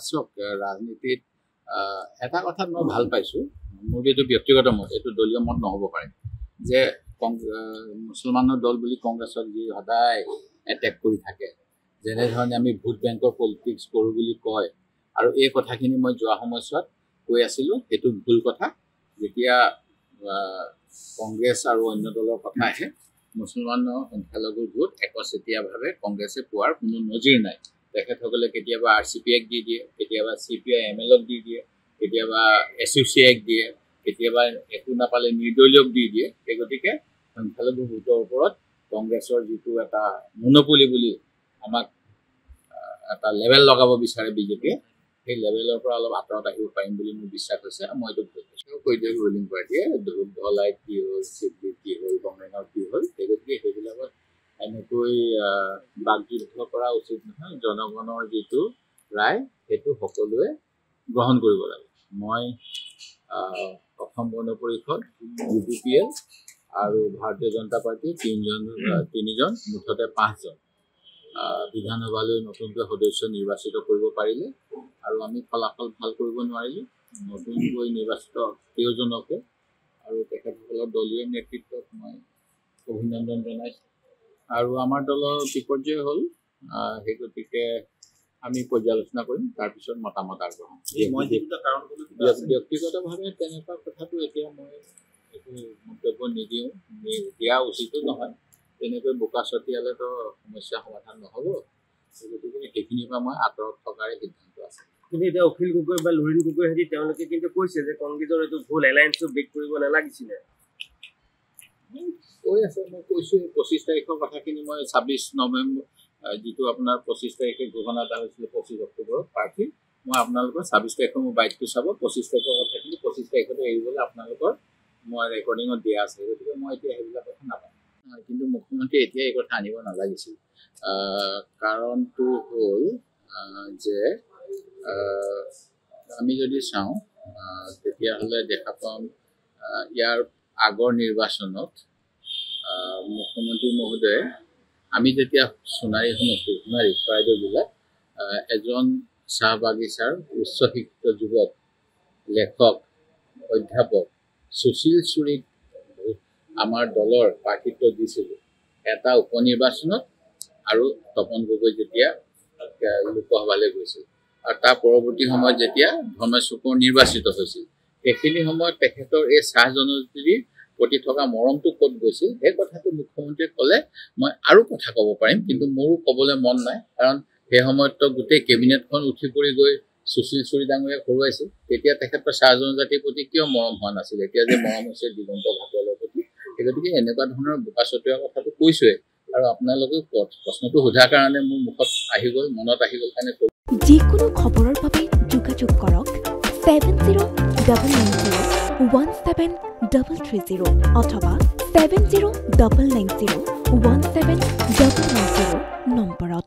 চাওক ৰাজনীতিত এটা কথাত মই ভাল পাইছোঁ, মোৰ এইটো ব্যক্তিগত মত, এইটো দলীয় মত নহ'ব পাৰে যে মুছলমানৰ দল বুলি কংগ্ৰেছক যি সদায় এটেক কৰি থাকে, যেনেধৰণে আমি ভোট বেংকৰ পলিটিক্স কৰোঁ বুলি কয়, আৰু এই কথাখিনি মই যোৱা সময়ছোৱাত কৈ আছিলোঁ, সেইটো ভুল কথা। যেতিয়া কংগ্ৰেছ আৰু অন্য দলৰ কথা আহে, মুছলমানৰ সংখ্যালঘুৰ ভোট একচেটিয়াভাৱে কংগ্ৰেছে পোৱাৰ কোনো নজিৰ নাই। তেখেতসকলে কেতিয়াবা RCPক দি দিয়ে, কেতিয়াবা CPI-MLক দি দিয়ে, কেতিয়াবা SUCIক দিয়ে, কেতিয়াবা একো নাপালে নিৰ্দলীয়ক দি দিয়ে। সেই গতিকে সংখ্যালঘু ভোটৰ ওপৰত কংগ্ৰেছৰ যিটো এটা মনোপলি বুলি আমাক এটা লেভেল লগাব বিচাৰে বিজেপিয়ে, সেই লেভেলৰ পৰা অলপ আঁতৰত আহিব পাৰিম বুলি মোৰ বিশ্বাস হৈছে। মই এইটো ভাল পাইছোঁ। কৈ দিয়ক ৰুলিং পাৰ্টীয়ে ধলাইত কি হ'ল, চিডলিত কি হ'ল, বঙাইগাঁৱত কি হ'ল, সেই গতিকে সেইবিলাকত এনেকৈ বাকযুদ্ধ কৰা উচিত নহয়। জনগণৰ যিটো ৰায় সেইটো সকলোৱে গ্ৰহণ কৰিব লাগে। মই অসম গণ পৰিষদ, UPPL আৰু ভাৰতীয় জনতা পাৰ্টি তিনিজন মুঠতে 5জন বিধানসভালৈ নতুনকৈ সদস্য নিৰ্বাচিত কৰিব পাৰিলে, আৰু আমি ফলাফল ভাল কৰিব নোৱাৰিলোঁ। নতুনকৈ নিৰ্বাচিত কেইজনকে আৰু তেখেতসকলৰ দলীয় নেতৃত্বক মই অভিনন্দন জনাইছোঁ। আৰু আমাৰ দলৰ বিপৰ্যয় হ'ল, সেই গতিকে আমি পৰ্যালোচনা কৰিম, তাৰপিছত মতামত আগবঢ়াম। ব্যক্তিগতভাৱে তেনেকুৱা কথাটো এতিয়া মই একো মন্তব্য নিদিওঁ, দিয়া উচিতো নহয়। তেনেকৈ বোকা ছটিয়ালেতো সমস্যা সমাধান নহ'ব। গতিকে সেইখিনিৰ পৰা মই আঁতৰত থকাৰে সিদ্ধান্ত আছে। কিন্তু এতিয়া অখিল গগৈ বা লুৰিণ গগৈহঁতি তেওঁলোকে কিন্তু কৈছে যে কংগ্ৰেছৰ এইটো ভুল, এলায়েন্সটো ব্ৰেক কৰিব নালাগিছিলে। কৈ আছে, মই কৈছোঁ 25 তাৰিখৰ কথাখিনি। মই 26 নৱেম্বৰ যিটো আপোনাৰ 25 তাৰিখে ঘোষণা এটা হৈছিলে 25 অক্টোবৰত প্ৰাৰ্থী, মই আপোনালোকৰ 26 তাৰিখৰ মোৰ বাইকটো চাব, 25 তাৰিখৰ কথাখিনি 25 তাৰিখতে এৰিবলৈ আপোনালোকৰ মই ৰেকৰ্ডিঙত দিয়া আছে। গতিকে মই এতিয়া সেইবিলাক কথা নাপাওঁ। কিন্তু মুখ্যমন্ত্ৰীয়ে এতিয়া এই কথা আনিব নালাগিছিল। কাৰণটো হ'ল যে আমি যদি চাওঁ তেতিয়াহ'লে দেখা পাম ইয়াৰ আগৰ নিৰ্বাচনত মুখ্যমন্ত্ৰী মহোদয়ে, আমি যেতিয়া সোণাৰী চৰাইদেউ জিলাত এজন চাহ বাগিচাৰ উচ্চ শিক্ষিত যুৱক, লেখক, অধ্যাপক সুশীল চুৰীক আমাৰ দলৰ প্ৰাৰ্থিত্ব দিছিলোঁ এটা উপ নিৰ্বাচনত, আৰু তপন গগৈ যেতিয়া লোকসভালৈ গৈছিল, আৰু তাৰ পৰৱৰ্তী সময়ত যেতিয়া ধৰ্মেশ চুকুৰ নিৰ্বাচিত হৈছিল, সেইখিনি সময়ত তেখেতৰ এই চাহ জনজাতিৰ প্ৰতি থকা মৰমটো ক'ত গৈছিল, সেই কথাটো মুখ্যমন্ত্ৰীয়ে ক'লে মই আৰু কথা ক'ব পাৰিম, কিন্তু মোৰো ক'বলৈ মন নাই। কাৰণ সেই সময়ততো গোটেই কেবিনেটখন উঠি পৰি গৈ সুশীল চুৰী ডাঙৰীয়াক হৰুৱাইছিল। তেতিয়া তেখেতৰ চাহ জনজাতিৰ প্ৰতি কিয় মৰম হোৱা নাছিল? এতিয়া যে মৰম হৈছে দিগন্ত ঘাটলৰ প্ৰতি। সেই গতিকে এনেকুৱা ধৰণৰ বোকা ছটিওৱা কথাটো কৈছোৱে, আৰু আপোনালোকে প্ৰশ্নটো সোধাৰ কাৰণে মোৰ মুখত আহি গ'ল, মনত আহি গ'ল কাৰণে যিকোনো খবৰৰ বাবে যোগাযোগ কৰক 7090173330 অথবা 70901790 নম্বৰত।